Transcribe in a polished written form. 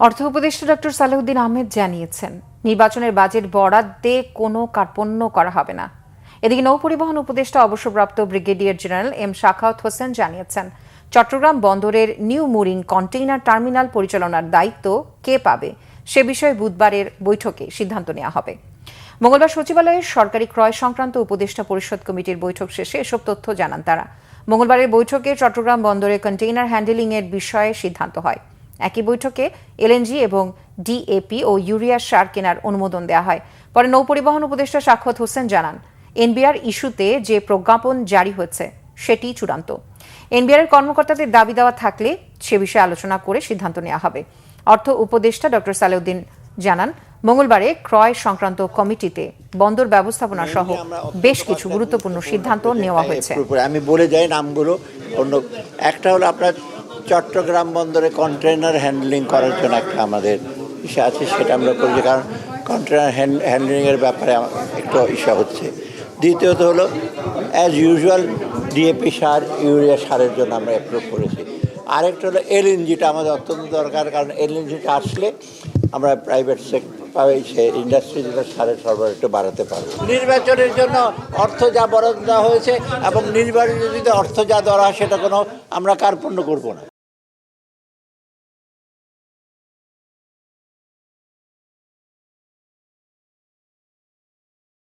অর্থ উপদেষ্টা ডক্টর সালেহুদ্দিন আহমেদ জানিয়েছেন, নির্বাচনের বাজেট বরাদ্দে কোনো কার্পণ্য করা হবে না। এদিকে নৌপরিবহন উপদেষ্টা অবসরপ্রাপ্ত brigadier general M Shakhawat Hossain জানিয়েছেন, চট্টগ্রাম বন্দরের নিউ মুরিং কন্টেইনার টার্মিনাল পরিচালনার দায়িত্ব কে পাবে সে বিষয়ে বুধবারের বৈঠকে সিদ্ধান্ত নেওয়া হবে। মঙ্গলবার সচিবালয়ের সরকারি ক্রয় সংক্রান্ত উপদেষ্টা পরিষদ কমিটির বৈঠক শেষে এসব তথ্য জানান তারা। মঙ্গলবারের বৈঠকে চট্টগ্রাম বন্দরে কন্টেইনার হ্যান্ডেলিং এর বিষয়ে সিদ্ধান্ত হয়। একই বৈঠকে এলএনজি এবং ডিএপি ও ইউরিয়া সার কেনার অনুমোদন দেওয়া হয়। পরে নৌপরিবহন উপদেষ্টা শাখাওয়াত হোসেন জানান, এনবিআর ইস্যুতে যে প্রজ্ঞাপন জারি হয়েছে সেটি চূড়ান্ত। এনবিআর কর্মকর্তাদের দাবি দেওয়া থাকলে সে বিষয়ে আলোচনা করে সিদ্ধান্ত নেওয়া হবে। অর্থ উপদেষ্টা ডক্টর সালেহুদ্দিন জানান, মঙ্গলবারে ক্রয় সংক্রান্ত কমিটিতে বন্দর ব্যবস্থাপনা সহ বেশ কিছু গুরুত্বপূর্ণ সিদ্ধান্ত নেওয়া হয়েছে। আমি বলে যাই নামগুলো। অন্য একটা হলো আপনার চট্টগ্রাম বন্দরে কন্টেনার হ্যান্ডলিং করার জন্য একটা আমাদের ইস্যু আছে, সেটা আমরা করেছি, কারণ কন্টেনার হ্যান্ডলিংয়ের ব্যাপারে একটু ইস্যু হচ্ছে। দ্বিতীয়ত হলো অ্যাজ ইউজুয়াল ডিএপি সার ইউরিয়া সারের জন্য আমরা অ্যাপ্রুভ করেছি। আরেকটা হলো এলএনজিটা আমাদের অত্যন্ত দরকার, কারণ এলএনজিটা আসলে আমরা প্রাইভেট সেক্টর ইন্ডাস্ট্রিতে সারের সরবরাহ একটু বাড়াতে পারবো। নির্বাচনের জন্য অর্থ যা বরাদ্দ দেওয়া হয়েছে এবং নির্বাচনে যদি অর্থ যা দেওয়া হয় সেটা কোনো আমরা কার্পণ্য করবো না।